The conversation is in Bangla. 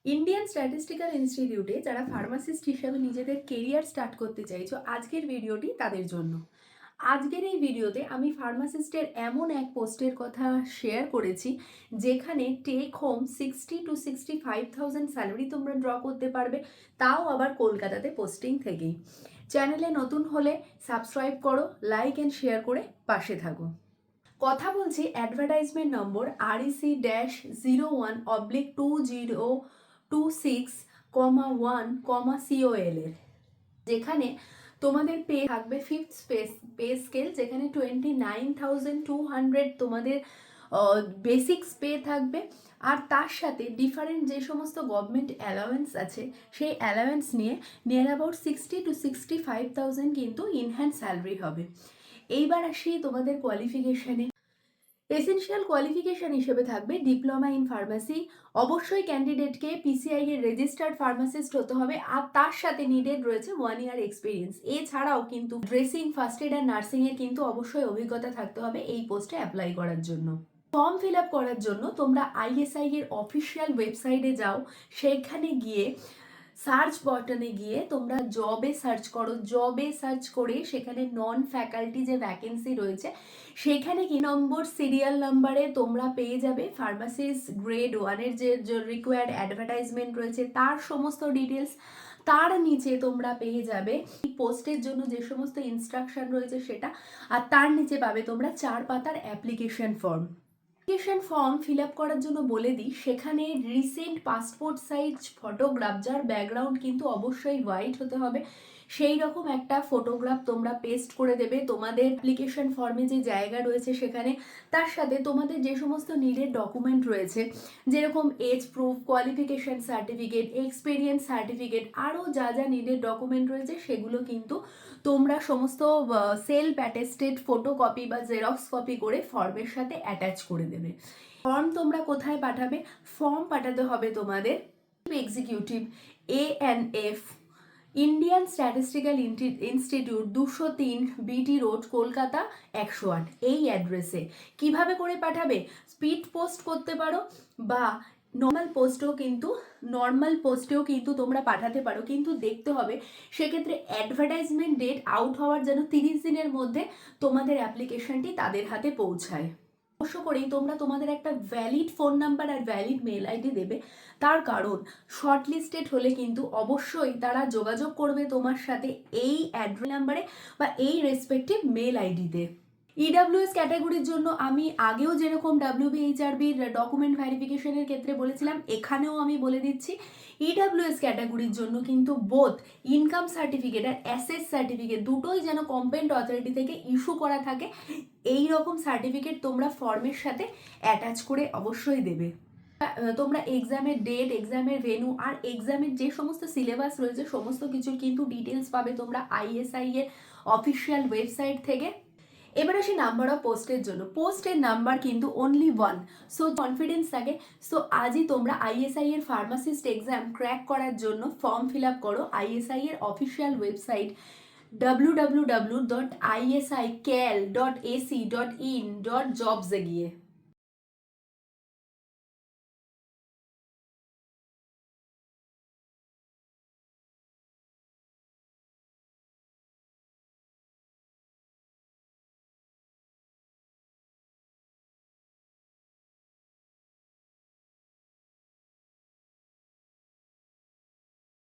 ইন্ডিয়ান স্ট্যাটিস্টিক্যাল ইনস্টিটিউটে যারা ফার্মাসিস্ট হিসেবে নিজেদের কেরিয়ার স্টার্ট করতে চাইছো, আজকের ভিডিওটি তাদের জন্য। আজকের এই ভিডিওতে আমি ফার্মাসিস্টের এমন এক পোস্টের কথা শেয়ার করেছি যেখানে টেক হোম 60 to 65,000 স্যালারি তোমরা ড্র করতে পারবে, তাও আবার কলকাতাতে পোস্টিং থেকেই। চ্যানেলে নতুন হলে সাবস্ক্রাইব করো, লাইক অ্যান্ড শেয়ার করে পাশে থাকো। কথা বলছি অ্যাডভার্টাইজমেন্ট নম্বর REC-01/2026,1,COL এর, যেখানে তোমাদের পে থাকবে ফিফথ পে স্কেল, যেখানে 29,200 তোমাদের বেসিক্স পে থাকবে। আর তার সাথে ডিফারেন্ট যে সমস্ত গভর্নমেন্ট অ্যালাওয়েন্স আছে সেই অ্যালাওয়েন্স নিয়ে নিয়ার অ্যাবাউট 60 to 65,000 কিন্তু ইনহ্যান্ড স্যালারি হবে। এইবার আসি তোমাদের কোয়ালিফিকেশানে। এসেনশিয়াল কোয়ালিফিকেশান হিসেবে থাকবে ডিপ্লোমা ইন ফার্মাসি। অবশ্যই ক্যান্ডিডেটকে পিসিআই এর রেজিস্টার্ড ফার্মাসিস্ট হতে হবে, আর তার সাথে নিডেড রয়েছে 1 year এক্সপিরিয়েন্স। এছাড়াও কিন্তু ড্রেসিং, ফার্স্ট এড আর নার্সিং এর কিন্তু অবশ্যই অভিজ্ঞতা থাকতে হবে এই পোস্টে অ্যাপ্লাই করার জন্য। ফর্ম ফিল আপ করার জন্য তোমরা আইএসআই এর অফিসিয়াল ওয়েবসাইটে যাও, সেখানে গিয়ে সার্চ বাটনে গিয়ে তোমরা জবে সার্চ করো। জবে সার্চ করে সেখানে নন ফ্যাকাল্টি যে ভ্যাকেন্সি রয়েছে সেখানে কি নম্বর সিরিয়াল নাম্বারে তোমরা পেয়ে যাবে ফার্মাসিস্ট গ্রেড 1-এর যে রিকোয়ার্ড অ্যাডভার্টাইজমেন্ট রয়েছে তার সমস্ত ডিটেলস। তার নিচে তোমরা পেয়ে যাবে পোস্টের জন্য যে সমস্ত ইনস্ট্রাকশন রয়েছে সেটা, আর তার নিচে পাবে তোমরা 4 পাতার application form. Application form fill up করার জন্য বলে দিই, সেখানে রিসেন্ট পাসপোর্ট সাইজ ফটোগ্রাফ, যার ব্যাকগ্রাউন্ড কিন্তু অবশ্যই হোয়াইট হতে হবে, সেই রকম একটা ফটোগ্রাফ তোমরা পেস্ট করে দেবে তোমাদের অ্যাপ্লিকেশন ফর্মে যে জায়গা রয়েছে সেখানে। তার সাথে তোমাদের যে সমস্ত নিডেড ডকুমেন্ট রয়েছে, যেরকম age proof, qualification certificate, experience certificate, আরও যা যা নিডেড ডকুমেন্ট রয়েছে সেগুলো কিন্তু তোমরা সমস্ত সেলফ অ্যাটেস্টেড ফটোকপি বা জেরক্স কপি করে ফর্মের সাথে অ্যাটাচ করে দেবে। ফর্ম তোমরা কোথায় পাঠাবে? ফর্ম পাঠাতে হবে তোমাদের executive, ANF, Indian statistical institute, 203 BT road, Kolkata 108, এই অ্যাড্রেসে। কিভাবে করে পাঠাবে? স্পিড পোস্ট করতে পারো বা নর্মাল পোস্টেও কিন্তু তোমরা পাঠাতে পারো, কিন্তু দেখতে হবে সেক্ষেত্রে অ্যাডভার্টাইজমেন্ট ডেট আউট হওয়ার যেন 30 দিনের মধ্যে তোমাদের অ্যাপ্লিকেশনটি তাদের হাতে পৌঁছায়। অবশ্য করেই তোমরা তোমাদের একটা ভ্যালিড ফোন নাম্বার আর ভ্যালিড মেল আইডি দেবে, তার কারণ শর্টলিস্টেড হলে কিন্তু অবশ্যই তারা যোগাযোগ করবে তোমার সাথে এই অ্যাড্রেস নাম্বারে বা এই রেসপেক্টিভ মেল আইডিতে। ইডাব্লিউএস ক্যাটাগরির জন্য আমি আগেও যেরকম WBHRBর ডকুমেন্ট ভেরিফিকেশনের ক্ষেত্রে বলেছিলাম, এখানেও আমি বলে দিচ্ছি ইডাব্লিউএস ক্যাটাগরির জন্য কিন্তু বোথ ইনকাম সার্টিফিকেট আর অ্যাসেস সার্টিফিকেট দুটোই যেন কম্পেটেন্ট অথরিটি থেকে ইস্যু করা থাকে, এই রকম সার্টিফিকেট তোমরা ফর্মের সাথে অ্যাটাচ করে অবশ্যই দেবে। তোমরা এক্সামের ডেট, এক্সামের ভেন্যু আর এক্সামের যে সমস্ত সিলেবাস রয়েছে সমস্ত কিছুর কিন্তু ডিটেলস পাবে তোমরা আইএসআই এর অফিসিয়াল ওয়েবসাইট থেকে। এবার আসি নাম্বার অফ পোস্টের জন্য। পোস্টের নাম্বার কিন্তু অনলি 1, সো কনফিডেন্স থাকে। সো আজই তোমরা আইএসআই এর ফার্মাসিস্ট এক্সাম ক্র্যাক করার জন্য ফর্ম ফিল আপ করো আইএসআই এর অফিসিয়াল ওয়েবসাইট www.isical.ac.in.jobs এ গিয়ে।